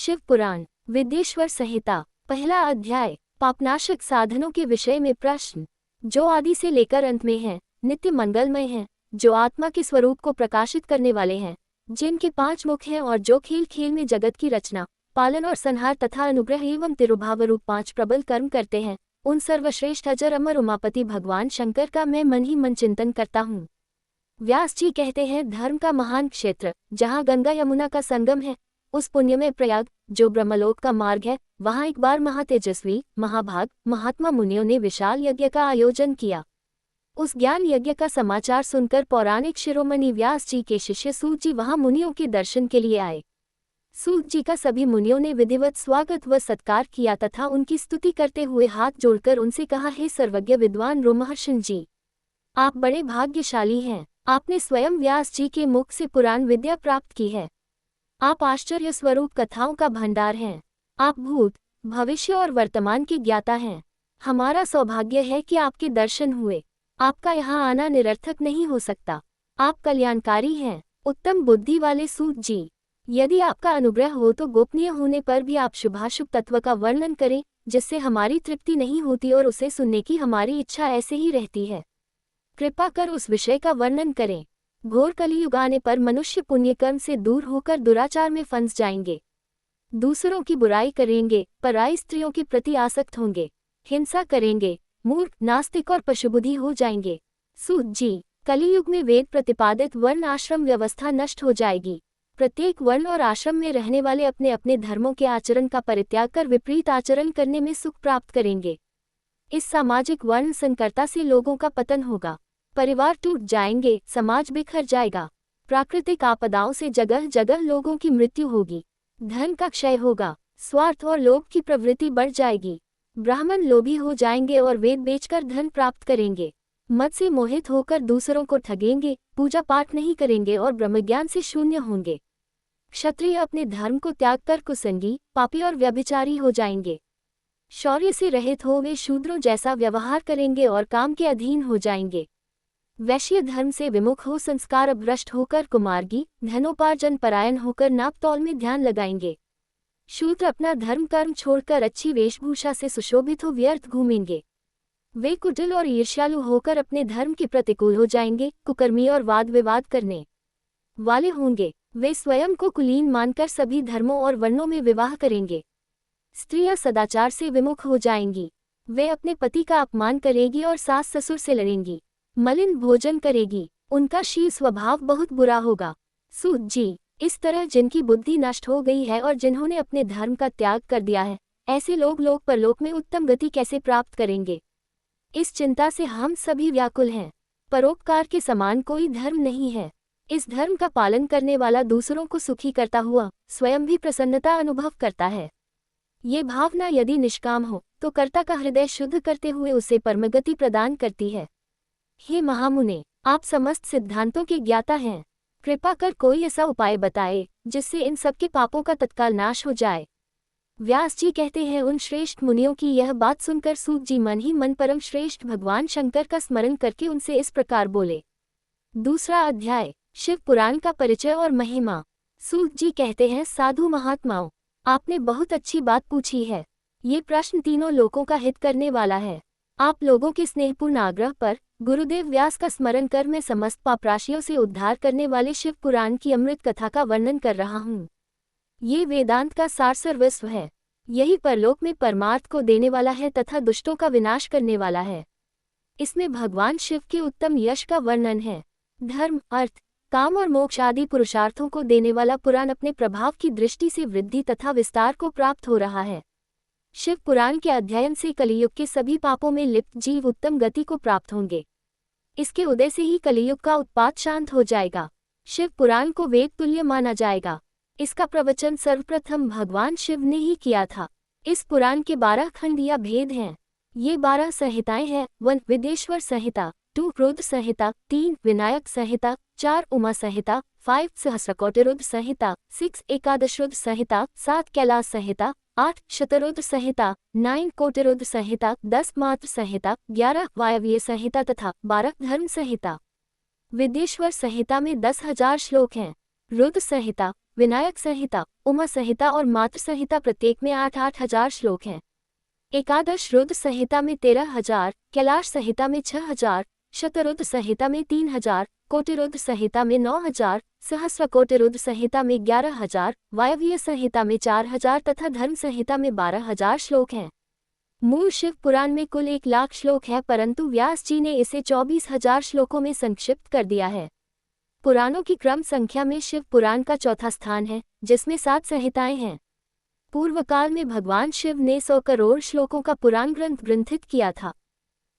शिव पुराण विद्येश्वर संहिता पहला अध्याय पापनाशक साधनों के विषय में प्रश्न। जो आदि से लेकर अंत में हैं, नित्य मंगलमय हैं, जो आत्मा के स्वरूप को प्रकाशित करने वाले हैं, जिनके 5 मुख हैं और जो खेल खेल में जगत की रचना, पालन और संहार तथा अनुग्रह एवं तिरुभाव रूप 5 प्रबल कर्म करते हैं, उन सर्वश्रेष्ठ अजर अमर उमापति भगवान शंकर का मैं मन ही मन चिंतन करता हूँ। व्यास जी कहते हैं, धर्म का महान क्षेत्र जहाँ गंगा यमुना का संगम है, उस पुण्यमय प्रयाग जो ब्रह्मलोक का मार्ग है, वहाँ एक बार महातेजस्वी महाभाग महात्मा मुनियों ने विशाल यज्ञ का आयोजन किया। उस ज्ञान यज्ञ का समाचार सुनकर पौराणिक शिरोमणि व्यास जी के शिष्य सूत जी वहाँ मुनियों के दर्शन के लिए आए। सूत जी का सभी मुनियों ने विधिवत स्वागत व सत्कार किया तथा उनकी स्तुति करते हुए हाथ जोड़कर उनसे कहा, हे सर्वज्ञ विद्वान रोमहर्षण जी, आप बड़े भाग्यशाली हैं। आपने स्वयं व्यास जी के मुख से पुराण विद्या प्राप्त की है। आप आश्चर्य स्वरूप कथाओं का भंडार हैं। आप भूत भविष्य और वर्तमान के ज्ञाता हैं। हमारा सौभाग्य है कि आपके दर्शन हुए। आपका यहाँ आना निरर्थक नहीं हो सकता। आप कल्याणकारी हैं। उत्तम बुद्धि वाले सूत जी, यदि आपका अनुग्रह हो तो गोपनीय होने पर भी आप शुभाशुभ तत्व का वर्णन करें, जिससे हमारी तृप्ति नहीं होती और उसे सुनने की हमारी इच्छा ऐसे ही रहती है। कृपा कर उस विषय का वर्णन करें। घोर कलियुग आने पर मनुष्य पुण्यकर्म से दूर होकर दुराचार में फंस जाएंगे, दूसरों की बुराई करेंगे, पराई स्त्रियों के प्रति आसक्त होंगे, हिंसा करेंगे, मूर्ख नास्तिक और पशुबुद्धि हो जाएंगे। सूत जी, कलियुग में वेद प्रतिपादित वर्ण आश्रम व्यवस्था नष्ट हो जाएगी। प्रत्येक वर्ण और आश्रम में रहने वाले अपने अपने धर्मों के आचरण का परित्याग कर विपरीत आचरण करने में सुख प्राप्त करेंगे। इस सामाजिक वर्ण संकरता से लोगों का पतन होगा, परिवार टूट जाएंगे, समाज बिखर जाएगा, प्राकृतिक आपदाओं से जगह जगह लोगों की मृत्यु होगी, धन का क्षय होगा, स्वार्थ और लोभ की प्रवृत्ति बढ़ जाएगी, ब्राह्मण लोभी हो जाएंगे और वेद बेचकर धन प्राप्त करेंगे, मद से मोहित होकर दूसरों को ठगेंगे, पूजा पाठ नहीं करेंगे और ब्रह्मज्ञान से शून्य होंगे। क्षत्रिय अपने धर्म को त्याग कर कुसंगी, पापी और व्यभिचारी हो जाएंगे। शौर्य से रहित हो वे शूद्रों जैसा व्यवहार करेंगे और काम के अधीन हो जाएंगे। वैश्य धर्म से विमुख हो संस्कार भ्रष्ट होकर कुमार्गी, धनोपार्जन परायण होकर नाप तौल में ध्यान लगाएंगे। शूद्र अपना धर्म कर्म छोड़कर अच्छी वेशभूषा से सुशोभित हो व्यर्थ घूमेंगे। वे कुटिल और ईर्ष्यालु होकर अपने धर्म के प्रतिकूल हो जाएंगे, कुकर्मी और वाद विवाद करने वाले होंगे। वे स्वयं को कुलीन मानकर सभी धर्मों और वर्णों में विवाह करेंगे। स्त्रियां सदाचार से विमुख हो जाएंगी। वे अपने पति का अपमान करेगी और सास ससुर से लड़ेंगी, मलिन भोजन करेगी, उनका शील स्वभाव बहुत बुरा होगा। सूत जी, इस तरह जिनकी बुद्धि नष्ट हो गई है और जिन्होंने अपने धर्म का त्याग कर दिया है, ऐसे लोग लोक परलोक में उत्तम गति कैसे प्राप्त करेंगे? इस चिंता से हम सभी व्याकुल हैं। परोपकार के समान कोई धर्म नहीं है। इस धर्म का पालन करने वाला दूसरों को सुखी करता हुआ स्वयं भी प्रसन्नता अनुभव करता है। ये भावना यदि निष्काम हो तो कर्ता का हृदय शुद्ध करते हुए उसे परमगति प्रदान करती है। हे महामुने, आप समस्त सिद्धांतों के ज्ञाता हैं। कृपा कर कोई ऐसा उपाय बताए जिससे इन सबके पापों का तत्काल नाश हो जाए। व्यास जी कहते हैं, उन श्रेष्ठ मुनियों की यह बात सुनकर सूत जी मन ही मन परम श्रेष्ठ भगवान शंकर का स्मरण करके उनसे इस प्रकार बोले। दूसरा अध्याय शिव पुराण का परिचय और महिमा। सूत जी कहते हैं, साधु महात्माओं, आपने बहुत अच्छी बात पूछी है। ये प्रश्न तीनों लोकों का हित करने वाला है। आप लोगों के स्नेहपूर्ण आग्रह पर गुरुदेव व्यास का स्मरण कर मैं समस्त पापराशियों से उद्धार करने वाले शिव पुराण की अमृत कथा का वर्णन कर रहा हूँ। ये वेदांत का सार सर्वस्व है। यही परलोक में परमार्थ को देने वाला है तथा दुष्टों का विनाश करने वाला है। इसमें भगवान शिव के उत्तम यश का वर्णन है। धर्म, अर्थ, काम और मोक्ष आदि पुरुषार्थों को देने वाला पुराण अपने प्रभाव की दृष्टि से वृद्धि तथा विस्तार को प्राप्त हो रहा है। शिव पुराण के अध्ययन से कलियुग के सभी पापों में लिप्त जीव उत्तम गति को प्राप्त होंगे। इसके उदय से ही कलियुग का उत्पात शांत हो जाएगा। शिव पुराण को वेद तुल्य माना जाएगा। इसका प्रवचन सर्वप्रथम भगवान शिव ने ही किया था। इस पुराण के 12 खंड या भेद हैं। ये 12 संहिताएं हैं। 1 विद्येश्वर संहिता, 2 रुद्र संहिता, 3 विनायक संहिता, 4 उमा संहिता, 5 सहस्रकोटिरुद्र संहिता, 6 एकादश रुद्र संहिता, 7 कैलाश संहिता, 8 शतरुद्र संहिता, 9 कोटिरुद्र संहिता, 10 मात्र संहिता, 11 वायव्य संहिता तथा 12 धर्म संहिता। विद्येश्वर संहिता में 10,000 श्लोक हैं। रुद्र संहिता, विनायक संहिता, उमा संहिता और मातृ संहिता प्रत्येक में 8-8 हजार श्लोक हैं। एकादश रुद्र संहिता में 13,000, कैलाश संहिता में 6,000, शतरुद्र संहिता में 3,000, कोटिरुद्र संहिता में 9,000, सहस्रकोटिरुद्र संहिता में 11,000, वायव्य संहिता में 4,000 तथा धर्म संहिता में 12,000 श्लोक हैं। मूल शिव पुराण में कुल 1,00,000 श्लोक है, परंतु व्यास जी ने इसे 24,000 श्लोकों में संक्षिप्त कर दिया है। पुराणों की क्रम संख्या में शिव पुराण का चौथा स्थान है, जिसमें 7 संहिताएं हैं। पूर्व काल में भगवान शिव ने 100 करोड़ श्लोकों का पुराण ग्रंथ ग्रंथित किया था।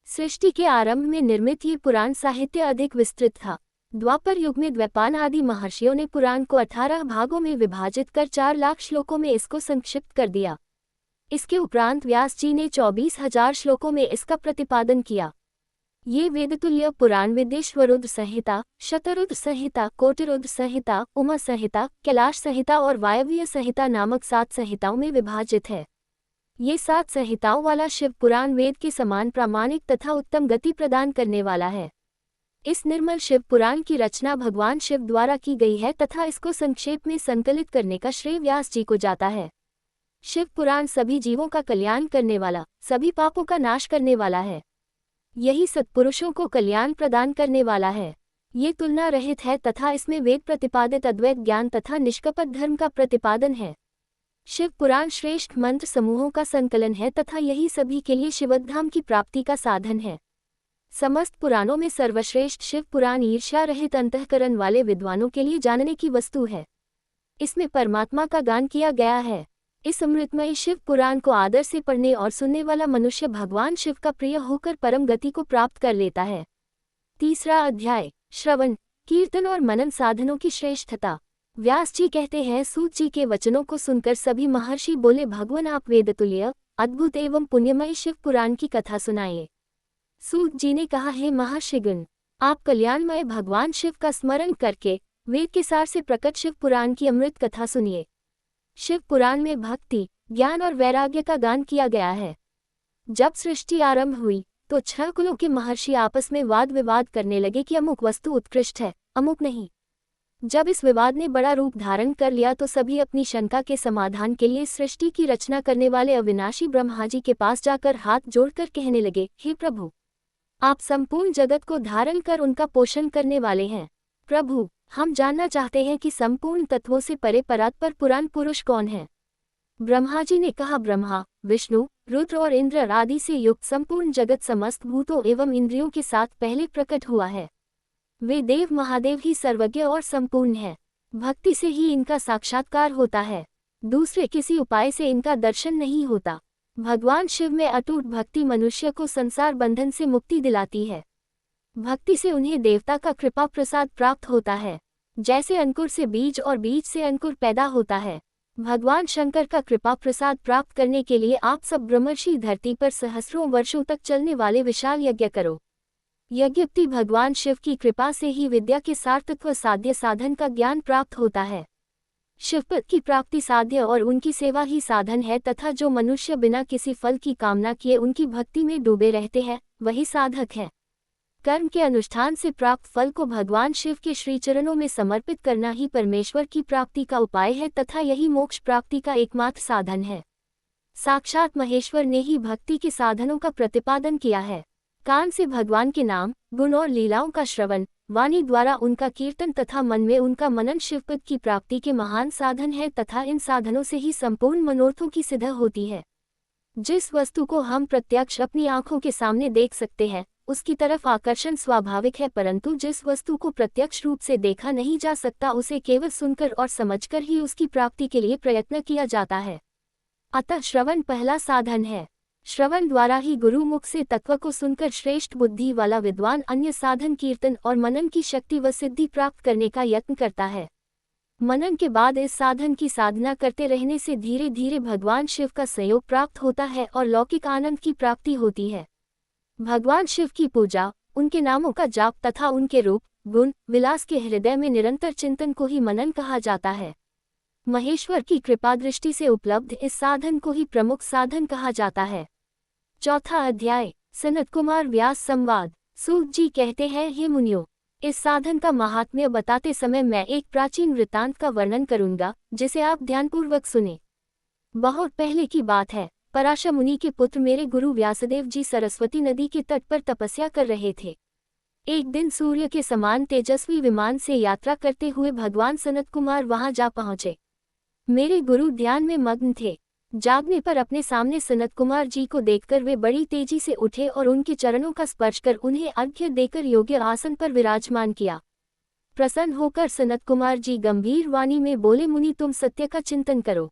सृष्टि के आरंभ में निर्मित ये पुराण साहित्य अधिक विस्तृत था। द्वापर युग में द्वैपायन आदि महर्षियों ने पुराण को 18 भागों में विभाजित कर 4,00,000 श्लोकों में इसको संक्षिप्त कर दिया। इसके उपरांत व्यास जी ने 24,000 श्लोकों में इसका प्रतिपादन किया। ये वेदतुल्य पुराण विदेश्वरुद्र संहिता, शतरुद्र संहिता, कोटिरुद्र संहिता, उमा संहिता, कैलाश संहिता और वायव्य संहिता नामक 7 संहिताओं में विभाजित है। ये 7 संहिताओं वाला शिव पुराण वेद के समान प्रामाणिक तथा उत्तम गति प्रदान करने वाला है। इस निर्मल शिव पुराण की रचना भगवान शिव द्वारा की गई है तथा इसको संक्षेप में संकलित करने का श्रेय व्यास जी को जाता है। शिव पुराण सभी जीवों का कल्याण करने वाला, सभी पापों का नाश करने वाला है। यही सत्पुरुषों को कल्याण प्रदान करने वाला है। ये तुलना रहित है तथा इसमें वेद प्रतिपादित अद्वैत ज्ञान तथा निष्कपट धर्म का प्रतिपादन है। शिव पुराण श्रेष्ठ मंत्र समूहों का संकलन है तथा यही सभी के लिए शिवधाम की प्राप्ति का साधन है। समस्त पुराणों में सर्वश्रेष्ठ शिव पुराण ईर्ष्या रहित अंतःकरण वाले विद्वानों के लिए जानने की वस्तु है। इसमें परमात्मा का गान किया गया है। इस अमृतमय शिव पुराण को आदर से पढ़ने और सुनने वाला मनुष्य भगवान शिव का प्रिय होकर परम गति को प्राप्त कर लेता है। तीसरा अध्याय, श्रवण, कीर्तन और मनन साधनों की श्रेष्ठता। व्यास जी कहते हैं, सूत जी के वचनों को सुनकर सभी महर्षि बोले, भगवान आप वेदतुल्य, अद्भुत एवं पुण्यमय शिव पुराण की कथा सुनाइए। सूत जी ने कहा, हे महर्षिगण, आप कल्याणमय भगवान शिव का स्मरण करके वेद के सार से प्रकट शिव पुराण की अमृत कथा सुनिए। शिव पुराण में भक्ति, ज्ञान और वैराग्य का गान किया गया है। जब सृष्टि आरंभ हुई तो 6 कुलों के महर्षि आपस में वाद विवाद करने लगे कि अमुक वस्तु उत्कृष्ट है, अमुक नहीं। जब इस विवाद ने बड़ा रूप धारण कर लिया तो सभी अपनी शंका के समाधान के लिए सृष्टि की रचना करने वाले अविनाशी ब्रह्मा जी के पास जाकर हाथ जोड़कर कहने लगे, हे प्रभु, आप संपूर्ण जगत को धारण कर उनका पोषण करने वाले हैं। प्रभु, हम जानना चाहते हैं कि संपूर्ण तत्वों से परे परात्पर पुराण पुरुष कौन है। ब्रह्मा जी ने कहा, ब्रह्मा, विष्णु, रुद्र और इंद्र आदि से युक्त संपूर्ण जगत समस्त भूतों एवं इंद्रियों के साथ पहले प्रकट हुआ है। वे देव महादेव ही सर्वज्ञ और संपूर्ण है। भक्ति से ही इनका साक्षात्कार होता है, दूसरे किसी उपाय से इनका दर्शन नहीं होता। भगवान शिव में अटूट भक्ति मनुष्य को संसार बंधन से मुक्ति दिलाती है। भक्ति से उन्हें देवता का कृपा प्रसाद प्राप्त होता है। जैसे अंकुर से बीज और बीज से अंकुर पैदा होता है, भगवान शंकर का कृपा प्रसाद प्राप्त करने के लिए आप सब ब्रह्मर्षि धरती पर सहस्रों वर्षों तक चलने वाले विशाल यज्ञ करो। यज्ञोक्ति भगवान शिव की कृपा से ही विद्या के सार्थत्व साध्य साधन का ज्ञान प्राप्त होता है। शिवपद की प्राप्ति साध्य और उनकी सेवा ही साधन है तथा जो मनुष्य बिना किसी फल की कामना किए उनकी भक्ति में डूबे रहते हैं, वही साधक है। कर्म के अनुष्ठान से प्राप्त फल को भगवान शिव के श्रीचरणों में समर्पित करना ही परमेश्वर की प्राप्ति का उपाय है तथा यही मोक्ष प्राप्ति का एकमात्र साधन है। साक्षात महेश्वर ने ही भक्ति के साधनों का प्रतिपादन किया है। कान से भगवान के नाम, गुण और लीलाओं का श्रवण, वाणी द्वारा उनका कीर्तन तथा मन में उनका मनन शिवपद की प्राप्ति के महान साधन है तथा इन साधनों से ही संपूर्ण मनोरथों की सिद्ध होती है। जिस वस्तु को हम प्रत्यक्ष अपनी आंखों के सामने देख सकते हैं उसकी तरफ आकर्षण स्वाभाविक है, परंतु जिस वस्तु को प्रत्यक्ष रूप से देखा नहीं जा सकता उसे केवल सुनकर और समझकर ही उसकी प्राप्ति के लिए प्रयत्न किया जाता है। अतः श्रवण पहला साधन है। श्रवण द्वारा ही गुरु मुख से तत्व को सुनकर श्रेष्ठ बुद्धि वाला विद्वान अन्य साधन कीर्तन और मनन की शक्ति व सिद्धि प्राप्त करने का यत्न करता है। मनन के बाद इस साधन की साधना करते रहने से धीरे धीरे भगवान शिव का सहयोग प्राप्त होता है और लौकिक आनंद की प्राप्ति होती है। भगवान शिव की पूजा, उनके नामों का जाप तथा उनके रूप, गुण, विलास के हृदय में निरंतर चिंतन को ही मनन कहा जाता है। महेश्वर की कृपा दृष्टि से उपलब्ध इस साधन को ही प्रमुख साधन कहा जाता है। चौथा अध्याय, सनत कुमार व्यास संवाद। सूत जी कहते हैं, हे मुनियों, इस साधन का महात्म्य बताते समय मैं एक प्राचीन वृत्तांत का वर्णन करूंगा, जिसे आप ध्यानपूर्वक सुने। बहुत पहले की बात है, पराशर मुनि के पुत्र मेरे गुरु व्यासदेव जी सरस्वती नदी के तट पर तपस्या कर रहे थे। एक दिन सूर्य के समान तेजस्वी विमान से यात्रा करते हुए भगवान सनत कुमार वहां जा पहुंचे। मेरे गुरु ध्यान में मग्न थे। जागने पर अपने सामने सनत कुमार जी को देखकर वे बड़ी तेजी से उठे और उनके चरणों का स्पर्श कर उन्हें अर्घ्य देकर योग्य आसन पर विराजमान किया। प्रसन्न होकर सनत कुमार जी गंभीर वाणी में बोले, मुनि तुम सत्य का चिंतन करो।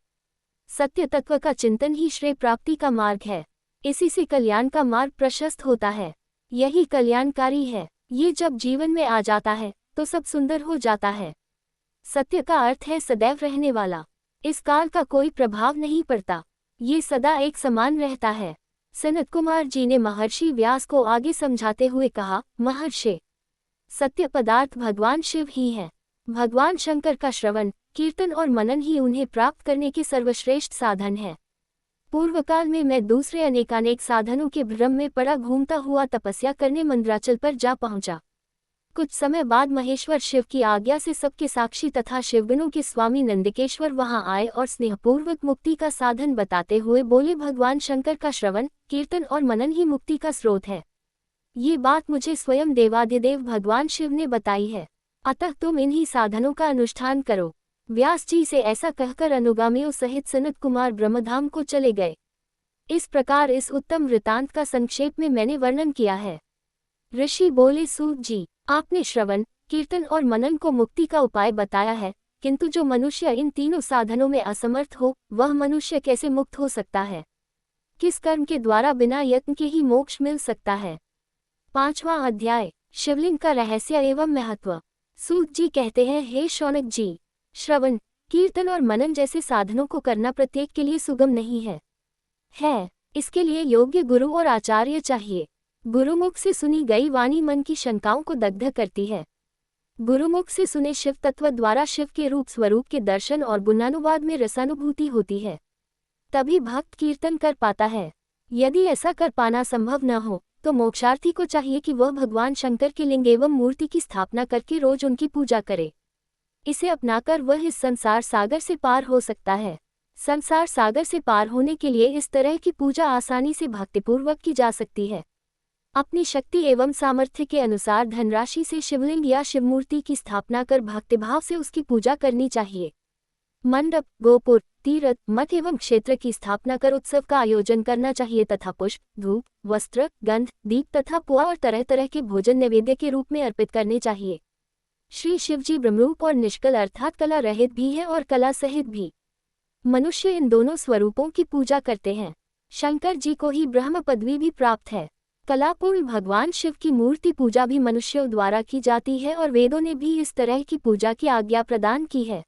सत्य तत्व का चिंतन ही श्रेय प्राप्ति का मार्ग है। इसी से कल्याण का मार्ग प्रशस्त होता है। यही कल्याणकारी है। ये जब जीवन में आ जाता है तो सब सुंदर हो जाता है। सत्य का अर्थ है सदैव रहने वाला। इस काल का कोई प्रभाव नहीं पड़ता। ये सदा एक समान रहता है। सनत कुमार जी ने महर्षि व्यास को आगे समझाते हुए कहा, महर्षि, सत्य पदार्थ भगवान शिव ही है। भगवान शंकर का श्रवण, कीर्तन और मनन ही उन्हें प्राप्त करने के सर्वश्रेष्ठ साधन है। पूर्व काल में मैं दूसरे अनेकानेक साधनों के भ्रम में पड़ा घूमता हुआ तपस्या करने मंद्राचल पर जा पहुंचा। कुछ समय बाद महेश्वर शिव की आज्ञा से सबके साक्षी तथा शिवगणों के स्वामी नंदिकेश्वर वहां आए और स्नेहपूर्वक मुक्ति का साधन बताते हुए बोले, भगवान शंकर का श्रवण, कीर्तन और मनन ही मुक्ति का स्रोत है। ये बात मुझे स्वयं देवाधिदेव भगवान शिव ने बताई है। अतः तुम इन्हीं साधनों का अनुष्ठान करो। व्यास जी से ऐसा कहकर अनुगामियों सहित सनत कुमार ब्रह्मधाम को चले गए। इस प्रकार इस उत्तम वृतांत का संक्षेप में मैंने वर्णन किया है। ऋषि बोले, सूत जी, आपने श्रवण, कीर्तन और मनन को मुक्ति का उपाय बताया है, किंतु जो मनुष्य इन तीनों साधनों में असमर्थ हो, वह मनुष्य कैसे मुक्त हो सकता है? किस कर्म के द्वारा बिना यत्न के ही मोक्ष मिल सकता है? 5वां अध्याय, शिवलिंग का रहस्य एवं महत्व। सूत जी कहते हैं, हे शौनक जी, श्रवण, कीर्तन और मनन जैसे साधनों को करना प्रत्येक के लिए सुगम नहीं है। इसके लिए योग्य गुरु और आचार्य चाहिए। गुरुमुख से सुनी गई वाणी मन की शंकाओं को दग्ध करती है। गुरुमुख से सुने शिव तत्व द्वारा शिव के रूप स्वरूप के दर्शन और गुणानुवाद में रसानुभूति होती है। तभी भक्त कीर्तन कर पाता है। यदि ऐसा कर पाना संभव न हो तो मोक्षार्थी को चाहिए कि वह भगवान शंकर के लिंग एवं मूर्ति की स्थापना करके रोज उनकी पूजा करे। इसे अपनाकर वह इस संसार सागर से पार हो सकता है। संसार सागर से पार होने के लिए इस तरह की पूजा आसानी से भक्तिपूर्वक की जा सकती है। अपनी शक्ति एवं सामर्थ्य के अनुसार धनराशि से शिवलिंग या शिवमूर्ति की स्थापना कर भक्तिभाव से उसकी पूजा करनी चाहिए। मंडप, गोपुर, तीर्थ, मठ एवं क्षेत्र की स्थापना कर उत्सव का आयोजन करना चाहिए तथा पुष्प, धूप, वस्त्र, गंध, दीप तथा पुआ और तरह तरह के भोजन नैवेद्य के रूप में अर्पित करने चाहिए। श्री शिवजी ब्रह्मरूप और निष्कल अर्थात कला रहित भी है और कला सहित भी। मनुष्य इन दोनों स्वरूपों की पूजा करते हैं। शंकर जी को ही ब्रह्म पदवी भी प्राप्त है। कलापूर्ण भगवान शिव की मूर्ति पूजा भी मनुष्यों द्वारा की जाती है और वेदों ने भी इस तरह की पूजा की आज्ञा प्रदान की है।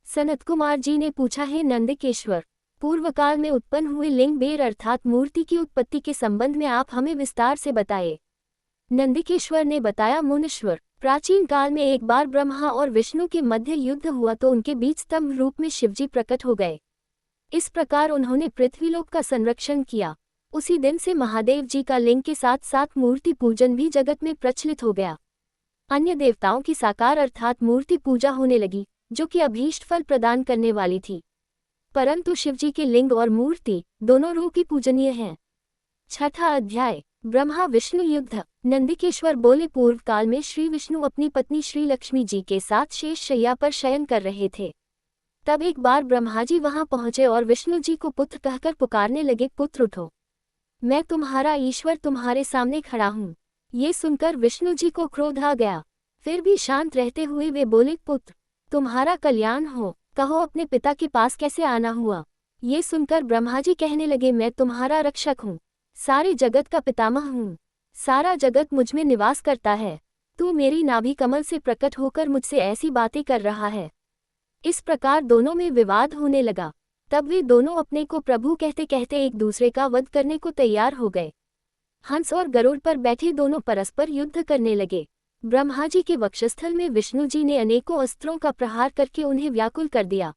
सनत कुमार जी ने पूछा, है नंदिकेश्वर, पूर्व काल में उत्पन्न हुए लिंग बेर अर्थात मूर्ति की उत्पत्ति के संबंध में आप हमें विस्तार से बताए। नंदिकेश्वर ने बताया, मुनीश्वर, प्राचीन काल में एक बार ब्रह्मा और विष्णु के मध्य युद्ध हुआ तो उनके बीच स्तंभ रूप में शिवजी प्रकट हो गए। इस प्रकार उन्होंने पृथ्वीलोक का संरक्षण किया। उसी दिन से महादेव जी का लिंग के साथ साथ मूर्ति पूजन भी जगत में प्रचलित हो गया। अन्य देवताओं की साकार अर्थात मूर्ति पूजा होने लगी, जो कि अभीष्ट फल प्रदान करने वाली थी। परंतु शिवजी के लिंग और मूर्ति दोनों रूप ही पूजनीय हैं। 6वां अध्याय, ब्रह्मा विष्णु युद्ध। नंदिकेश्वर बोले, पूर्व काल में श्री विष्णु अपनी पत्नी श्री लक्ष्मी जी के साथ शेष शैया पर शयन कर रहे थे। तब एक बार ब्रह्मा जी वहां पहुंचे और विष्णु जी को पुत्र कहकर पुकारने लगे, पुत्र उठो, मैं तुम्हारा ईश्वर तुम्हारे सामने खड़ा हूँ। ये सुनकर विष्णु जी को क्रोध आ गया। फिर भी शांत रहते हुए वे बोले, पुत्र, तुम्हारा कल्याण हो, कहो अपने पिता के पास कैसे आना हुआ। ये सुनकर ब्रह्मा जी कहने लगे, मैं तुम्हारा रक्षक हूँ, सारे जगत का पितामह हूँ, सारा जगत मुझ में निवास करता है। तू मेरी नाभि कमल से प्रकट होकर मुझसे ऐसी बातें कर रहा है। इस प्रकार दोनों में विवाद होने लगा। तब वे दोनों अपने को प्रभु कहते कहते एक दूसरे का वध करने को तैयार हो गए। हंस और गरुड़ पर बैठे दोनों परस्पर युद्ध करने लगे। ब्रह्मा जी के वक्षस्थल में विष्णु जी ने अनेकों अस्त्रों का प्रहार करके उन्हें व्याकुल कर दिया।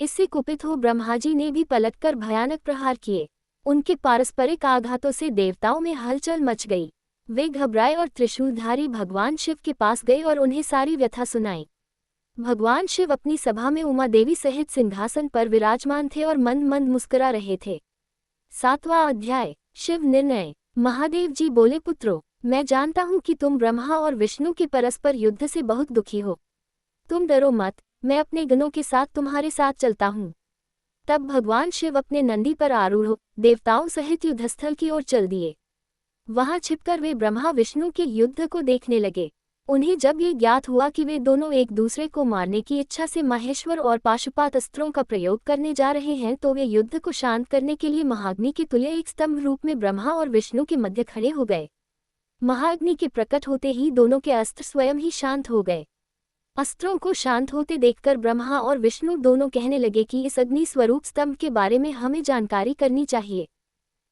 इससे कुपित हो ब्रह्मा जी ने भी पलटकर भयानक प्रहार किए। उनके पारस्परिक आघातों से देवताओं में हलचल मच गई। वे घबराए और त्रिशूलधारी भगवान शिव के पास गए और उन्हें सारी व्यथा सुनाई। भगवान शिव अपनी सभा में उमा देवी सहित सिंहासन पर विराजमान थे और मंद मंद मुस्कुरा रहे थे। 7वां अध्याय, शिव निर्णय। महादेव जी बोले, पुत्रों, मैं जानता हूँ कि तुम ब्रह्मा और विष्णु के परस्पर युद्ध से बहुत दुखी हो। तुम डरो मत, मैं अपने गणों के साथ तुम्हारे साथ चलता हूँ। तब भगवान शिव अपने नंदी पर आरूढ़ हो देवताओं सहित युद्धस्थल की ओर चल दिए। वहां छिपकर वे ब्रह्मा विष्णु के युद्ध को देखने लगे। उन्हें जब ये ज्ञात हुआ कि वे दोनों एक दूसरे को मारने की इच्छा से माहेश्वर और पाशुपात अस्त्रों का प्रयोग करने जा रहे हैं, तो वे युद्ध को शांत करने के लिए महाअग्नि के तुल्य एक स्तंभ रूप में ब्रह्मा और विष्णु के मध्य खड़े हो गए। महाअग्नि के प्रकट होते ही दोनों के अस्त्र स्वयं ही शांत हो गए। अस्त्रों को शांत होते देखकर ब्रह्मा और विष्णु दोनों कहने लगे कि इस अग्नि स्वरूप स्तंभ के बारे में हमें जानकारी करनी चाहिए।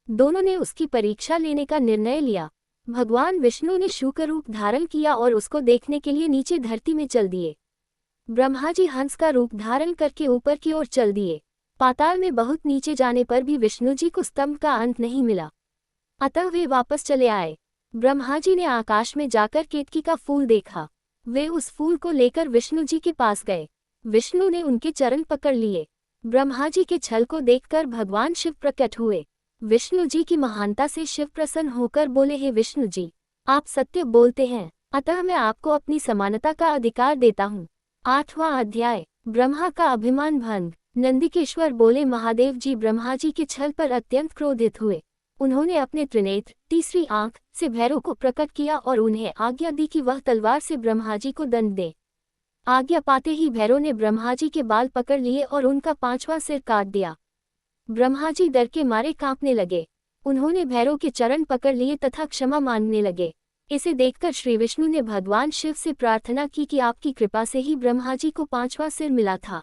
दोनों ने उसकी परीक्षा लेने का निर्णय लिया। भगवान विष्णु ने शूकर रूप धारण किया और उसको देखने के लिए नीचे धरती में चल दिए। ब्रह्मा जी हंस का रूप धारण करके ऊपर की ओर चल दिए। पाताल में बहुत नीचे जाने पर भी विष्णु जी को स्तंभ का अंत नहीं मिला, अतः वे वापस चले आए। ब्रह्मा जी ने आकाश में जाकर केतकी का फूल देखा। वे उस फूल को लेकर विष्णु जी के पास गए। विष्णु ने उनके चरण पकड़ लिए। ब्रह्मा जी के छल को देखकर भगवान शिव प्रकट हुए। विष्णु जी की महानता से शिव प्रसन्न होकर बोले, हे विष्णु जी, आप सत्य बोलते हैं, अतः मैं आपको अपनी समानता का अधिकार देता हूँ। 8वां अध्याय, ब्रह्मा का अभिमान भंग। नंदिकेश्वर बोले, महादेव जी ब्रह्मा जी के छल पर अत्यंत क्रोधित हुए। उन्होंने अपने त्रिनेत्र, तीसरी आंख से भैरव को प्रकट किया और उन्हें आज्ञा दी कि वह तलवार से ब्रह्मा जी को दंड दे। आज्ञा पाते ही भैरव ने ब्रह्मा जी के बाल पकड़ लिए और उनका 5वां सिर काट दिया। ब्रह्मा जी डर के मारे कांपने लगे। उन्होंने भैरव के चरण पकड़ लिए तथा क्षमा मांगने लगे। इसे देखकर श्री विष्णु ने भगवान शिव से प्रार्थना की कि आपकी कृपा से ही ब्रह्मा जी को 5वां सिर मिला था,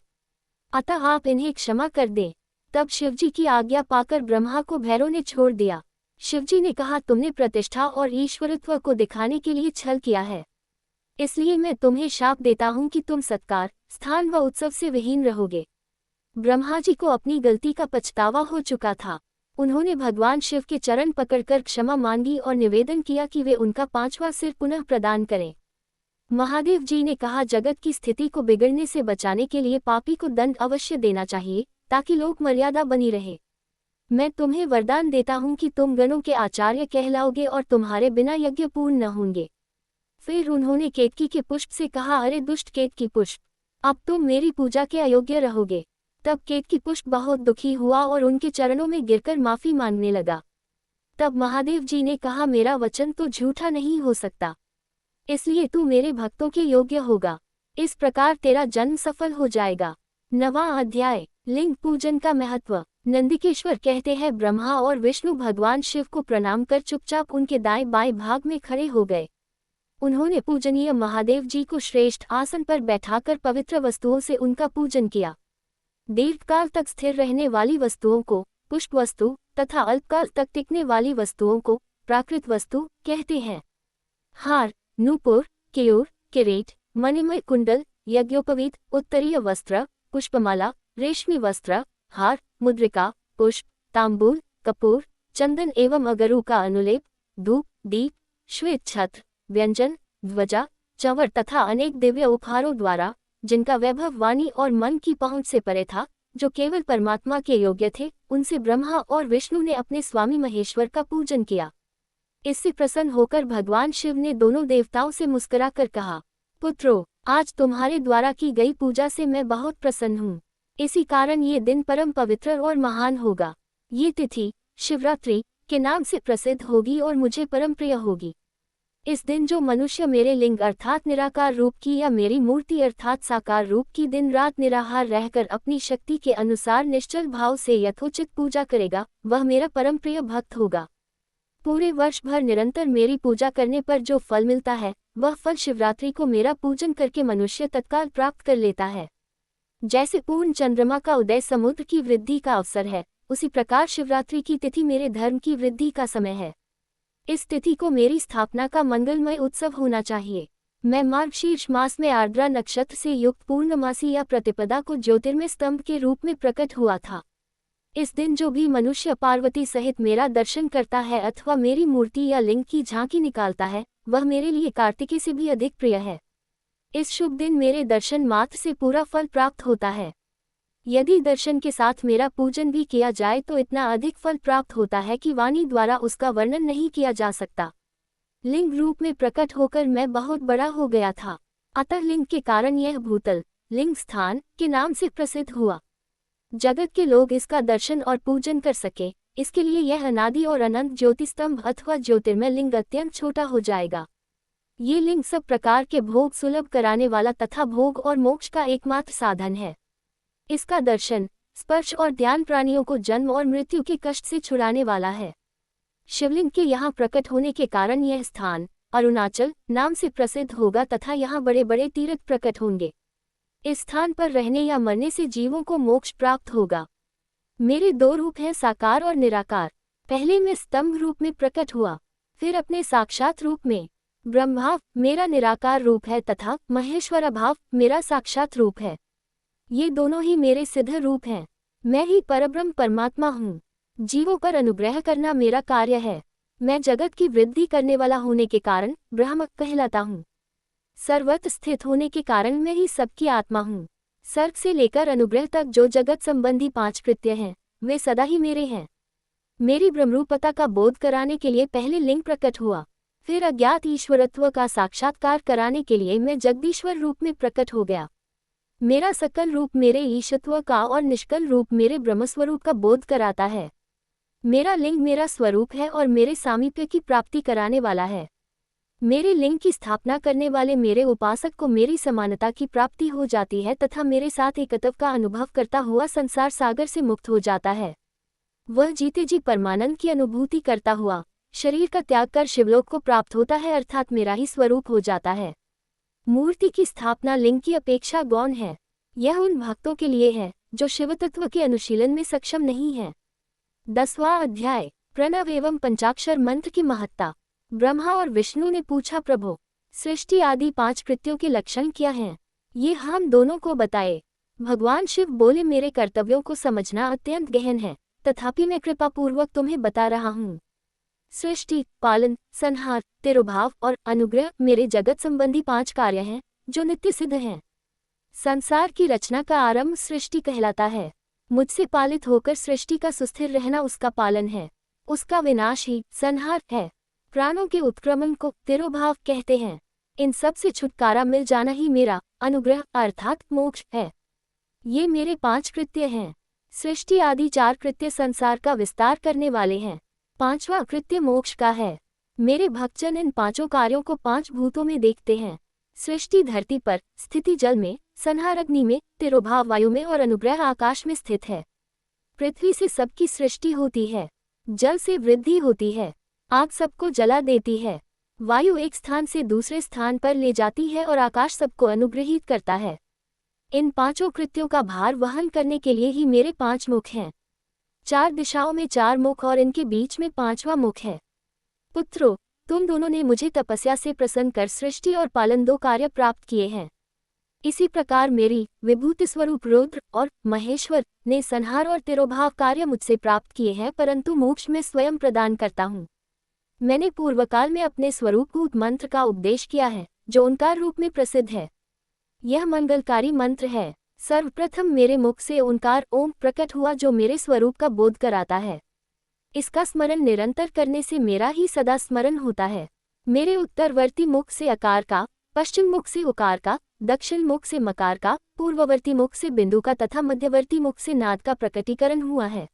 अतः आप इन्हें क्षमा कर दें। तब शिवजी की आज्ञा पाकर ब्रह्मा को भैरव ने छोड़ दिया। शिवजी ने कहा, तुमने प्रतिष्ठा और ईश्वरत्व को दिखाने के लिए छल किया है, इसलिए मैं तुम्हें शाप देता हूँ कि तुम सत्कार, स्थान व उत्सव से विहीन रहोगे। ब्रह्मा जी को अपनी गलती का पछतावा हो चुका था। उन्होंने भगवान शिव के चरण पकड़कर क्षमा मांगी और निवेदन किया कि वे उनका 5वां सिर पुनः प्रदान करें। महादेव जी ने कहा, जगत की स्थिति को बिगड़ने से बचाने के लिए पापी को दंड अवश्य देना चाहिए, ताकि लोक मर्यादा बनी रहे। मैं तुम्हें वरदान देता हूँ कि तुम गणों के आचार्य कहलाओगे और तुम्हारे बिना यज्ञ पूर्ण न होंगे। फिर उन्होंने केतकी के पुष्प से कहा, अरे दुष्ट केतकी पुष्प, अब तुम मेरी पूजा के अयोग्य रहोगे। तब केतकी पुष्प बहुत दुखी हुआ और उनके चरणों में गिरकर माफी मांगने लगा। तब महादेव जी ने कहा, मेरा वचन तो झूठा नहीं हो सकता, इसलिए तू मेरे भक्तों के योग्य होगा। इस प्रकार तेरा जन्म सफल हो जाएगा। 9वां अध्याय, लिंग पूजन का महत्व। नंदिकेश्वर कहते हैं, ब्रह्मा और विष्णु भगवान शिव को प्रणाम कर चुपचाप उनके दाएं बाएं भाग में खड़े हो गए। उन्होंने पूजनीय महादेव जी को श्रेष्ठ आसन पर बैठाकर पवित्र वस्तुओं से उनका पूजन किया। दीर्घकाल तक स्थिर रहने वाली वस्तुओं को पुष्प वस्तु तथा अल्पकाल तक टिकने वाली वस्तुओं को प्राकृत वस्तु कहते हैं। हार, नूपुर, केयूर, किरीट, मणिमय कुंडल, यज्ञोपवीत, उत्तरीय वस्त्र, पुष्पमाला, रेशमी वस्त्र, हार, मुद्रिका, पुष्प, तांबूल, कपूर, चंदन एवं अगरू का अनुलेप, धूप, दीप, श्वेत छत्र, व्यंजन, ध्वजा, चंवर तथा अनेक दिव्य उपहारों द्वारा, जिनका वैभव वाणी और मन की पहुंच से परे था, जो केवल परमात्मा के योग्य थे, उनसे ब्रह्मा और विष्णु ने अपने स्वामी महेश्वर का पूजन किया। इससे प्रसन्न होकर भगवान शिव ने दोनों देवताओं से मुस्कुराकर कहा, पुत्रों, आज तुम्हारे द्वारा की गई पूजा से मैं बहुत प्रसन्न हूँ। इसी कारण ये दिन परम पवित्र और महान होगा। ये तिथि शिवरात्रि के नाम से प्रसिद्ध होगी और मुझे परम प्रिय होगी। इस दिन जो मनुष्य मेरे लिंग अर्थात निराकार रूप की या मेरी मूर्ति अर्थात साकार रूप की दिन रात निराहार रहकर अपनी शक्ति के अनुसार निश्चल भाव से यथोचित पूजा करेगा, वह मेरा परम प्रिय भक्त होगा। पूरे वर्ष भर निरंतर मेरी पूजा करने पर जो फल मिलता है, वह फल शिवरात्रि को मेरा पूजन करके मनुष्य तत्काल प्राप्त कर लेता है। जैसे पूर्ण चंद्रमा का उदय समुद्र की वृद्धि का अवसर है, उसी प्रकार शिवरात्रि की तिथि मेरे धर्म की वृद्धि का समय है। इस तिथि को मेरी स्थापना का मंगलमय उत्सव होना चाहिए। मैं मार्गशीर्ष मास में आर्द्रा नक्षत्र से युक्त पूर्णमासी या प्रतिपदा को ज्योतिर्मय स्तंभ के रूप में प्रकट हुआ था। इस दिन जो भी मनुष्य पार्वती सहित मेरा दर्शन करता है अथवा मेरी मूर्ति या लिंग की झांकी निकालता है, वह मेरे लिए कार्तिकेय से भी अधिक प्रिय है। इस शुभ दिन मेरे दर्शन मात्र से पूरा फल प्राप्त होता है। यदि दर्शन के साथ मेरा पूजन भी किया जाए तो इतना अधिक फल प्राप्त होता है कि वाणी द्वारा उसका वर्णन नहीं किया जा सकता। लिंग रूप में प्रकट होकर मैं बहुत बड़ा हो गया था, अतः लिंग के कारण यह भूतल लिंग स्थान के नाम से प्रसिद्ध हुआ। जगत के लोग इसका दर्शन और पूजन कर सके, इसके लिए यह अनादि और अनंत ज्योतिस्तंभ अथवा ज्योतिर्मय लिंग अत्यंत छोटा हो जाएगा। ये लिंग सब प्रकार के भोग सुलभ कराने वाला तथा भोग और मोक्ष का एकमात्र साधन है। इसका दर्शन, स्पर्श और ध्यान प्राणियों को जन्म और मृत्यु के कष्ट से छुड़ाने वाला है। शिवलिंग के यहाँ प्रकट होने के कारण यह स्थान अरुणाचल नाम से प्रसिद्ध होगा तथा यहाँ बड़े बड़े तीर्थ प्रकट होंगे। इस स्थान पर रहने या मरने से जीवों को मोक्ष प्राप्त होगा। मेरे दो रूप हैं, साकार और निराकार। पहले मैं स्तंभ रूप में प्रकट हुआ, फिर अपने साक्षात रूप में। ब्रह्मभाव मेरा निराकार रूप है तथा महेश्वर भाव मेरा साक्षात रूप है। ये दोनों ही मेरे सिद्ध रूप हैं। मैं ही परब्रह्म परमात्मा हूँ। जीवों पर अनुग्रह करना मेरा कार्य है। मैं जगत की वृद्धि करने वाला होने के कारण ब्रह्म कहलाता हूँ। सर्वत्र स्थित होने के कारण मैं ही सबकी आत्मा हूँ। सर्ग से लेकर अनुग्रह तक जो जगत संबंधी 5 कृत्य हैं, वे सदा ही मेरे हैं। मेरी ब्रह्मरूपता का बोध कराने के लिए पहले लिंग प्रकट हुआ, फिर अज्ञात ईश्वरत्व का साक्षात्कार कराने के लिए मैं जगदीश्वर रूप में प्रकट हो गया। मेरा सकल रूप मेरे ईशत्व का और निष्कल रूप मेरे ब्रह्मस्वरूप का बोध कराता है। मेरा लिंग मेरा स्वरूप है और मेरे सामीप्य की प्राप्ति कराने वाला है। मेरे लिंग की स्थापना करने वाले मेरे उपासक को मेरी समानता की प्राप्ति हो जाती है तथा मेरे साथ एकत्व का अनुभव करता हुआ संसार सागर से मुक्त हो जाता है। वह जीते जी परमानंद की अनुभूति करता हुआ शरीर का त्याग कर शिवलोक को प्राप्त होता है, अर्थात मेरा ही स्वरूप हो जाता है। मूर्ति की स्थापना लिंग की अपेक्षा गौण है। यह उन भक्तों के लिए है जो शिवतत्व के अनुशीलन में सक्षम नहीं है। 10वां अध्याय प्रणव एवं पंचाक्षर मंत्र की महत्ता। ब्रह्मा और विष्णु ने पूछा, प्रभो, सृष्टि आदि 5 कृत्यों के लक्षण क्या हैं? ये हम दोनों को बताए। भगवान शिव बोले, मेरे कर्तव्यों को समझना अत्यंत गहन है, तथापि मैं कृपापूर्वक तुम्हें बता रहा हूँ। सृष्टि, पालन, संहार, तिरोभाव और अनुग्रह मेरे जगत संबंधी 5 कार्य हैं जो नित्य सिद्ध हैं। संसार की रचना का आरंभ सृष्टि कहलाता है। मुझसे पालित होकर सृष्टि का सुस्थिर रहना उसका पालन है। उसका विनाश ही संहार है। प्राणों के उत्क्रमण को तिरोभाव कहते हैं। इन सब से छुटकारा मिल जाना ही मेरा अनुग्रह अर्थात मोक्ष है। ये मेरे 5 कृत्य हैं। सृष्टि आदि 4 कृत्य संसार का विस्तार करने वाले हैं। 5वां कृत्य मोक्ष का है। मेरे भक्तजन इन 5 कार्यों को 5 भूतों में देखते हैं। सृष्टि धरती पर, स्थिति जल में, संहार अग्नि में, तिरोभाव वायु में और अनुग्रह आकाश में स्थित है। पृथ्वी से सबकी सृष्टि होती है। जल से वृद्धि होती है। आग सबको जला देती है। वायु एक स्थान से दूसरे स्थान पर ले जाती है और आकाश सबको अनुग्रहित करता है। इन 5 कृत्यों का भार वहन करने के लिए ही मेरे 5 मुख हैं। 4 दिशाओं में 4 मुख और इनके बीच में 5वां मुख है। पुत्रों, तुम दोनों ने मुझे तपस्या से प्रसन्न कर सृष्टि और पालन 2 कार्य प्राप्त किए हैं। इसी प्रकार मेरी विभूति स्वरूप रुद्र और महेश्वर ने संहार और तिरोभाव कार्य मुझसे प्राप्त किए हैं, परंतु मोक्ष में स्वयं प्रदान करता हूँ। मैंने पूर्वकाल में अपने स्वरूपभूत मंत्र का उपदेश किया है जो ओंकार रूप में प्रसिद्ध है। यह मंगलकारी मंत्र है। सर्वप्रथम मेरे मुख से ओंकार ओम प्रकट हुआ जो मेरे स्वरूप का बोध कराता है। इसका स्मरण निरंतर करने से मेरा ही सदा स्मरण होता है। मेरे उत्तरवर्ती मुख से अकार का, पश्चिम मुख से उकार का, दक्षिण मुख से मकार का, पूर्ववर्ती मुख से बिंदु का तथा मध्यवर्ती मुख से नाद का प्रकटीकरण हुआ है।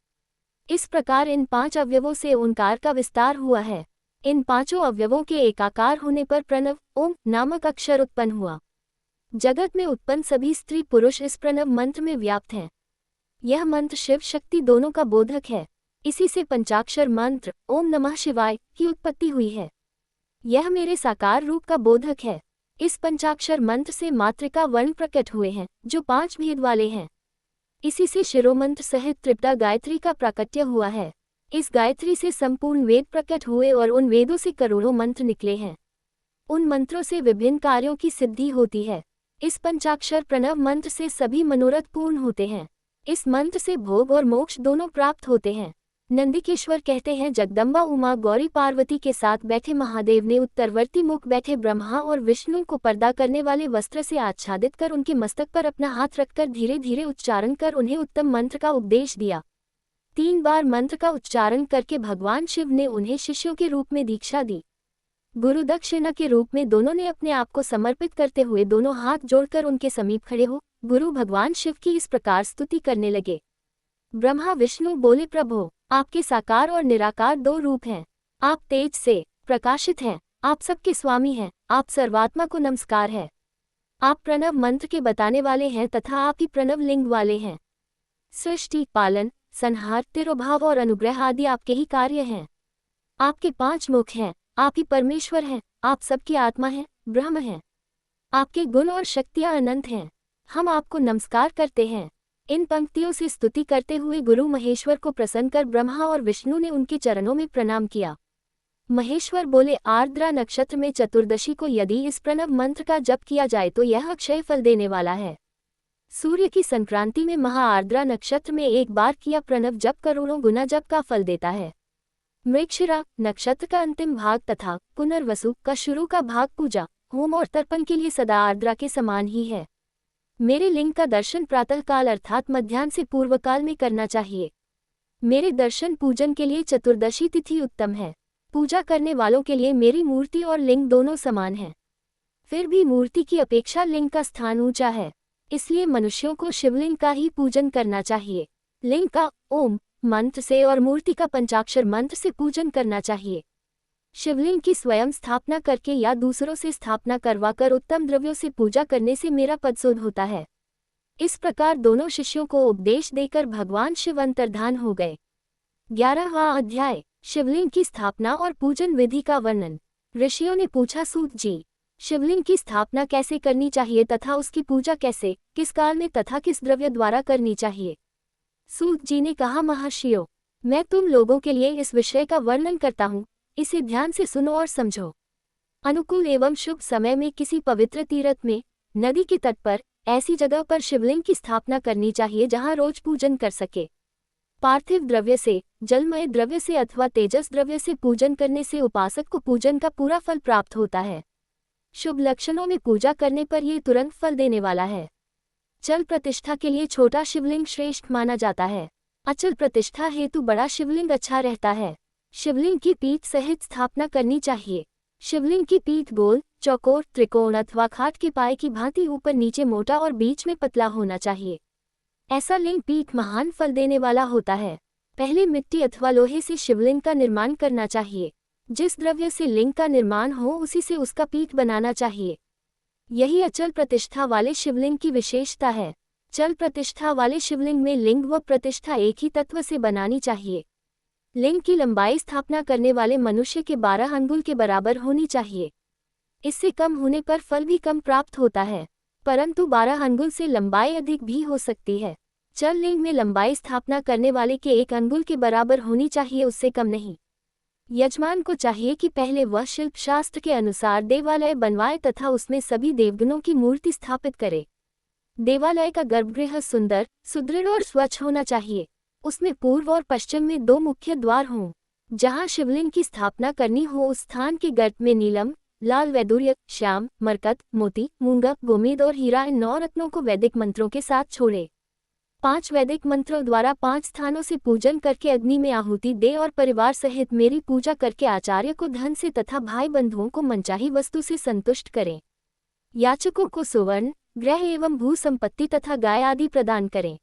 इस प्रकार इन 5 अवयवों से ओंकार का विस्तार हुआ है। इन 5 अवयवों के एकाकार होने पर प्रणव ओम नामक अक्षर उत्पन्न हुआ। जगत में उत्पन्न सभी स्त्री पुरुष इस प्रणव मंत्र में व्याप्त हैं। यह मंत्र शिव शक्ति दोनों का बोधक है। इसी से पंचाक्षर मंत्र ओम नमः शिवाय की उत्पत्ति हुई है। यह मेरे साकार रूप का बोधक है। इस पंचाक्षर मंत्र से मातृका वर्ण प्रकट हुए हैं जो 5 भेद वाले हैं। इसी से शिरोमंत्र सहित त्रिपदा गायत्री का प्राकट्य हुआ है। इस गायत्री से संपूर्ण वेद प्रकट हुए और उन वेदों से करोड़ों मंत्र निकले हैं। उन मंत्रों से विभिन्न कार्यों की सिद्धि होती है। इस पंचाक्षर प्रणव मंत्र से सभी मनोरथ पूर्ण होते हैं। इस मंत्र से भोग और मोक्ष दोनों प्राप्त होते हैं। नंदिकेश्वर कहते हैं, जगदम्बा उमा गौरी पार्वती के साथ बैठे महादेव ने उत्तरवर्ती मुख बैठे ब्रह्मा और विष्णु को पर्दा करने वाले वस्त्र से आच्छादित कर उनके मस्तक पर अपना हाथ रखकर धीरे धीरे उच्चारण कर उन्हें उत्तम मंत्र का उपदेश दिया। 3 बार मंत्र का उच्चारण करके भगवान शिव ने उन्हें शिष्यों के रूप में दीक्षा दी। गुरु दक्षिणा के रूप में दोनों ने अपने आप को समर्पित करते हुए दोनों हाथ जोड़कर उनके समीप खड़े हो गुरु भगवान शिव की इस प्रकार स्तुति करने लगे। ब्रह्मा विष्णु बोले, प्रभो, आपके साकार और निराकार 2 रूप हैं। आप तेज से प्रकाशित हैं, आप सबके स्वामी हैं, आप सर्वात्मा को नमस्कार है। आप प्रणव मंत्र के बताने वाले हैं तथा आप ही प्रणव लिंग वाले हैं। सृष्टि, पालन, संहार, तिरोभाव और अनुग्रह आदि आपके ही कार्य हैं। आपके 5 मुख हैं, आप ही परमेश्वर हैं, आप सबकी आत्मा हैं, ब्रह्म हैं। आपके गुण और शक्तियां अनंत हैं। हम आपको नमस्कार करते हैं। इन पंक्तियों से स्तुति करते हुए गुरु महेश्वर को प्रसन्न कर ब्रह्मा और विष्णु ने उनके चरणों में प्रणाम किया। महेश्वर बोले, आर्द्रा नक्षत्र में चतुर्दशी को यदि इस प्रणव मंत्र का जप किया जाए तो यह अक्षय फल देने वाला है। सूर्य की संक्रांति में महा आर्द्रा नक्षत्र में एक बार किया प्रणव जप करोड़ों गुना जप का फल देता है। मृगशिरा नक्षत्र का अंतिम भाग तथा पुनर्वसु का शुरू का भाग पूजा, होम और तर्पण के लिए सदा आर्द्रा के समान ही है। मेरे लिंग का दर्शन प्रातःकाल अर्थात मध्याह्न से पूर्व काल में करना चाहिए। मेरे दर्शन पूजन के लिए चतुर्दशी तिथि उत्तम है। पूजा करने वालों के लिए मेरी मूर्ति और लिंग दोनों समान हैं। फिर भी मूर्ति की अपेक्षा लिंग का स्थान ऊंचा है, इसलिए मनुष्यों को शिवलिंग का ही पूजन करना चाहिए। लिंग का ओम मंत्र से और मूर्ति का पंचाक्षर मंत्र से पूजन करना चाहिए। शिवलिंग की स्वयं स्थापना करके या दूसरों से स्थापना करवाकर उत्तम द्रव्यों से पूजा करने से मेरा पद शुद्ध होता है। इस प्रकार दोनों शिष्यों को उपदेश देकर भगवान शिव अंतर्धान हो गए। 11वां अध्याय, शिवलिंग की स्थापना और पूजन विधि का वर्णन। ऋषियों ने पूछा, सूत जी, शिवलिंग की स्थापना कैसे करनी चाहिए तथा उसकी पूजा कैसे, किस काल में तथा किस द्रव्य द्वारा करनी चाहिए। सूत जी ने कहा, महर्षियों, मैं तुम लोगों के लिए इस विषय का वर्णन करता हूँ, इसे ध्यान से सुनो और समझो। अनुकूल एवं शुभ समय में किसी पवित्र तीर्थ में, नदी के तट पर, ऐसी जगह पर शिवलिंग की स्थापना करनी चाहिए जहाँ रोज पूजन कर सके। पार्थिव द्रव्य से, जलमय द्रव्य से अथवा तेजस द्रव्य से पूजन करने से उपासक को पूजन का पूरा फल प्राप्त होता है। शुभ लक्षणों में पूजा करने पर यह तुरंत फल देने वाला है। चल प्रतिष्ठा के लिए छोटा शिवलिंग श्रेष्ठ माना जाता है। अचल प्रतिष्ठा हेतु बड़ा शिवलिंग अच्छा रहता है। शिवलिंग की पीठ सहित स्थापना करनी चाहिए। शिवलिंग की पीठ गोल, चौकोर, त्रिकोण अथवा खाट के पाए की भांति ऊपर नीचे मोटा और बीच में पतला होना चाहिए। ऐसा लिंग पीठ महान फल देने वाला होता है। पहले मिट्टी अथवा लोहे से शिवलिंग का निर्माण करना चाहिए। जिस द्रव्य से लिंग का निर्माण हो उसी से उसका पीठ बनाना चाहिए। यही अचल प्रतिष्ठा वाले शिवलिंग की विशेषता है। चल प्रतिष्ठा वाले शिवलिंग में लिंग व प्रतिष्ठा एक ही तत्व से बनानी चाहिए। लिंग की लंबाई स्थापना करने वाले मनुष्य के 12 अंगुल के बराबर होनी चाहिए। इससे कम होने पर फल भी कम प्राप्त होता है, परंतु 12 अंगुल से लंबाई अधिक भी हो सकती है। चल लिंग में लंबाई स्थापना करने वाले के 1 अंगुल के बराबर होनी चाहिए, उससे कम नहीं। यजमान को चाहिए कि पहले वह शिल्प शास्त्र के अनुसार देवालय बनवाए तथा उसमें सभी देवगणों की मूर्ति स्थापित करे। देवालय का गर्भगृह सुंदर, सुदृढ़ और स्वच्छ होना चाहिए। उसमें पूर्व और पश्चिम में 2 मुख्य द्वार हों। जहाँ शिवलिंग की स्थापना करनी हो उस स्थान के गर्भ में नीलम, लाल, वैदूर्य, श्याम, मरकत, मोती, मूंगा, गोमेद और हीरा इन 9 रत्नों को वैदिक मंत्रों के साथ छोड़े। 5 वैदिक मंत्रों द्वारा 5 स्थानों से पूजन करके अग्नि में आहुति दे और परिवार सहित मेरी पूजा करके आचार्य को धन से तथा भाई बंधुओं को मनचाही वस्तु से संतुष्ट करें। याचकों को सुवर्ण, ग्रह एवं भू संपत्ति तथा गाय आदि प्रदान करें।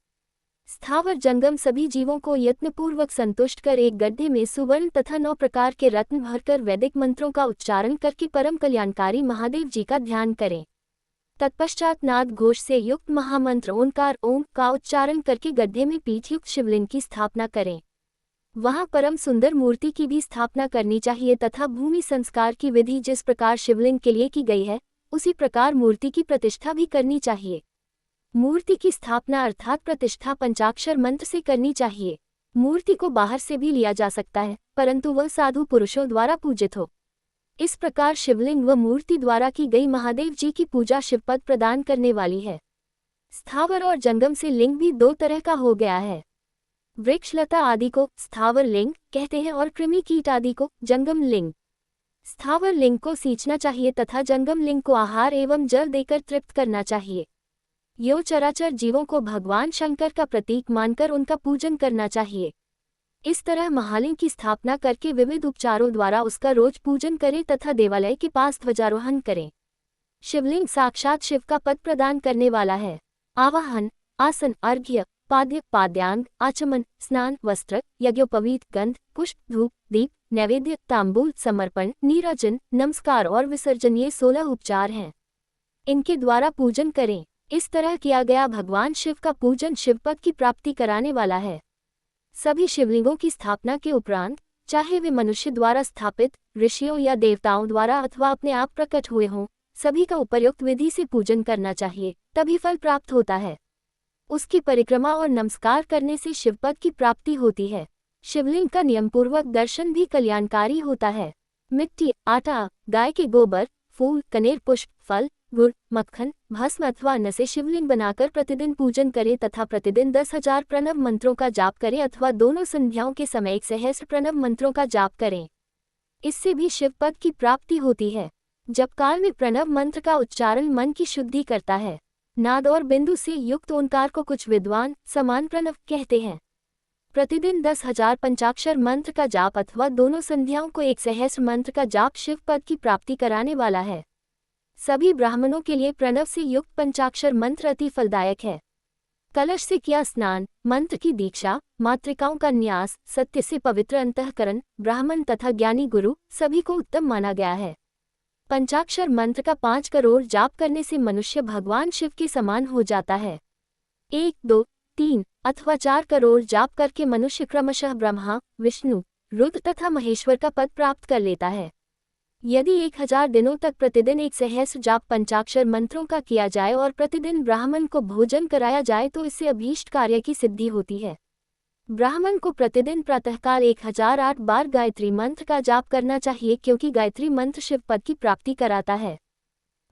स्थावर जंगम सभी जीवों को यत्नपूर्वक संतुष्ट कर एक गड्ढे में सुवर्ण तथा 9 प्रकार के रत्न भरकर वैदिक मंत्रों का उच्चारण करके परम कल्याणकारी महादेव जी का ध्यान करें। तत्पश्चात नाद घोष से युक्त महामंत्र ओंकार ओम का उच्चारण करके गड्ढे में पीठ युक्त शिवलिंग की स्थापना करें। वहां परम सुंदर मूर्ति की भी स्थापना करनी चाहिए तथा भूमि संस्कार की विधि जिस प्रकार शिवलिंग के लिए की गई है उसी प्रकार मूर्ति की प्रतिष्ठा भी करनी चाहिए। मूर्ति की स्थापना अर्थात प्रतिष्ठा पंचाक्षर मंत्र से करनी चाहिए। मूर्ति को बाहर से भी लिया जा सकता है, परंतु वह साधु पुरुषों द्वारा पूजित हो। इस प्रकार शिवलिंग व मूर्ति द्वारा की गई महादेव जी की पूजा शिवपद प्रदान करने वाली है। स्थावर और जंगम से लिंग भी दो तरह का हो गया है। वृक्ष लता आदि को स्थावर लिंग कहते हैं और कृमि कीट आदि को जंगम लिंग। स्थावर लिंग को सींचना चाहिए तथा जंगम लिंग को आहार एवं जल देकर तृप्त करना चाहिए। यो चराचर जीवों को भगवान शंकर का प्रतीक मानकर उनका पूजन करना चाहिए। इस तरह महालिंग की स्थापना करके विविध उपचारों द्वारा उसका रोज पूजन करें तथा देवालय के पास ध्वजारोहण करें। शिवलिंग साक्षात शिव का पद प्रदान करने वाला है। आवाहन, आसन, अर्घ्य, पाद्य, पाद्यांग, आचमन, स्नान, वस्त्र, यज्ञोपवीत, गंध, पुष्प, धूप, दीप, नैवेद्य, तांबूल, समर्पण, नीराजन, नमस्कार और विसर्जन ये 16 उपचार हैं। इनके द्वारा पूजन करें। इस तरह किया गया भगवान शिव का पूजन शिवपद की प्राप्ति कराने वाला है। सभी शिवलिंगों की स्थापना के उपरांत, चाहे वे मनुष्य द्वारा स्थापित, ऋषियों या देवताओं द्वारा अथवा अपने आप प्रकट हुए हों, सभी का उपयुक्त विधि से पूजन करना चाहिए, तभी फल प्राप्त होता है। उसकी परिक्रमा और नमस्कार करने से शिवपद की प्राप्ति होती है। शिवलिंग का नियमपूर्वक दर्शन भी कल्याणकारी होता है। मिट्टी, आटा, गाय के गोबर, फूल, कनेर पुष्प, फल, गुड़, मक्खन, भस्म अथवा अन्न से शिवलिंग बनाकर प्रतिदिन पूजन करें तथा प्रतिदिन 10,000 प्रणव मंत्रों का जाप करें अथवा दोनों संध्याओं के समय 1 सहस्त्र प्रणव मंत्रों का जाप करें। इससे भी शिवपद की प्राप्ति होती है। जप काल में प्रणव मंत्र का उच्चारण मन की शुद्धि करता है। नाद और बिंदु से युक्त ओंकार को कुछ विद्वान समान प्रणव कहते हैं। प्रतिदिन 10,000 पंचाक्षर मंत्र का जाप अथवा दोनों संध्याओं को 1 सहस्त्र मंत्र का जाप शिवपद की प्राप्ति कराने वाला है। सभी ब्राह्मणों के लिए प्रणव से युक्त पंचाक्षर मंत्र अति फलदायक है। कलश से किया स्नान, मंत्र की दीक्षा, मातृकाओं का न्यास, सत्य से पवित्र अंतःकरण, ब्राह्मण तथा ज्ञानी गुरु सभी को उत्तम माना गया है। पंचाक्षर मंत्र का 5 करोड़ जाप करने से मनुष्य भगवान शिव के समान हो जाता है। 1, 2, 3 अथवा 4 करोड़ जाप करके मनुष्य क्रमशः ब्रह्मा, विष्णु, रुद्र तथा महेश्वर का पद प्राप्त कर लेता है। यदि 1000 दिनों तक प्रतिदिन 1 सहस्त्र जाप पंचाक्षर मंत्रों का किया जाए और प्रतिदिन ब्राह्मण को भोजन कराया जाए तो इससे अभीष्ट कार्य की सिद्धि होती है। ब्राह्मण को प्रतिदिन प्रातःकाल 1008 बार गायत्री मंत्र का जाप करना चाहिए क्योंकि गायत्री मंत्र शिवपद की प्राप्ति कराता है।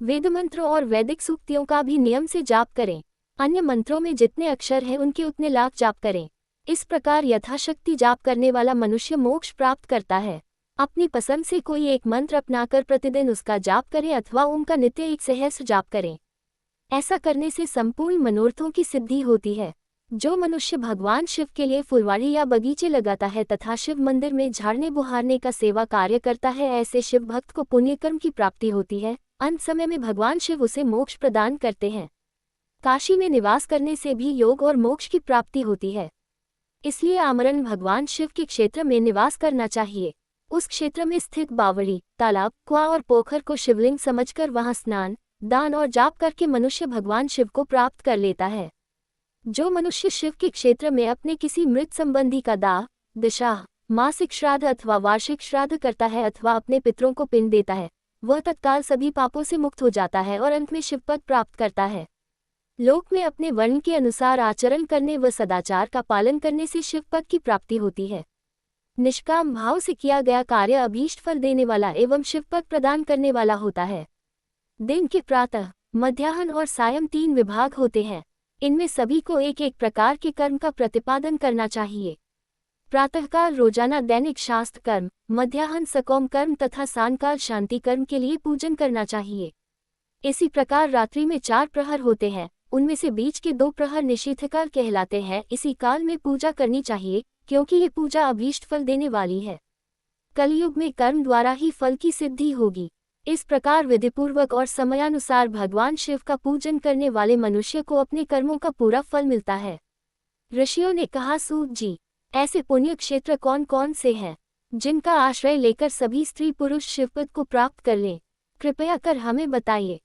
वेद मंत्रों और वैदिक सूक्तियों का भी नियम से जाप करें। अन्य मंत्रों में जितने अक्षर हैं उनके उतने लाख जाप करें। इस प्रकार यथाशक्ति जाप करने वाला मनुष्य मोक्ष प्राप्त करता है। अपनी पसंद से कोई एक मंत्र अपनाकर प्रतिदिन उसका जाप करें अथवा ओम का नित्य 1 सहस्त्र जाप करें। ऐसा करने से संपूर्ण मनोरथों की सिद्धि होती है। जो मनुष्य भगवान शिव के लिए फुलवाड़ी या बगीचे लगाता है तथा शिव मंदिर में झाड़ने बुहारने का सेवा कार्य करता है, ऐसे शिव भक्त को पुण्यकर्म की प्राप्ति होती है। अंत समय में भगवान शिव उसे मोक्ष प्रदान करते हैं। काशी में निवास करने से भी योग और मोक्ष की प्राप्ति होती है। इसलिए आमरण भगवान शिव के क्षेत्र में निवास करना चाहिए। उस क्षेत्र में स्थित बावड़ी, तालाब, कुआं और पोखर को शिवलिंग समझकर वहां स्नान, दान और जाप करके मनुष्य भगवान शिव को प्राप्त कर लेता है। जो मनुष्य शिव के क्षेत्र में अपने किसी मृत संबंधी का दाह, दिशाह, मासिक श्राद्ध अथवा वार्षिक श्राद्ध करता है अथवा अपने पितरों को पिंड देता है, वह तत्काल सभी पापों से मुक्त हो जाता है और अंत में शिवपद प्राप्त करता है। लोक में अपने वर्ण के अनुसार आचरण करने व सदाचार का पालन करने से शिवपद की प्राप्ति होती है। निष्काम भाव से किया गया कार्य अभीष्ट फल देने वाला एवं शिवपद प्रदान करने वाला होता है। दिन के प्रातः, मध्याह्न और सायं 3 विभाग होते हैं। इनमें सभी को एक एक प्रकार के कर्म का प्रतिपादन करना चाहिए। प्रातःकाल रोजाना दैनिक शास्त्र कर्म, मध्याह्न सकौम कर्म तथा सायंकाल शांति कर्म के लिए पूजन करना चाहिए। इसी प्रकार रात्रि में 4 प्रहर होते हैं, उनमें से बीच के 2 प्रहर निशीथकाल कहलाते हैं। इसी काल में पूजा करनी चाहिए क्योंकि ये पूजा अभीष्ट फल देने वाली है। कलयुग में कर्म द्वारा ही फल की सिद्धि होगी। इस प्रकार विधिपूर्वक और समयानुसार भगवान शिव का पूजन करने वाले मनुष्य को अपने कर्मों का पूरा फल मिलता है। ऋषियों ने कहा, सूत जी, ऐसे पुण्य क्षेत्र कौन कौन से हैं जिनका आश्रय लेकर सभी स्त्री पुरुष शिवपद को प्राप्त कर लें? कृपया कर हमें बताइए।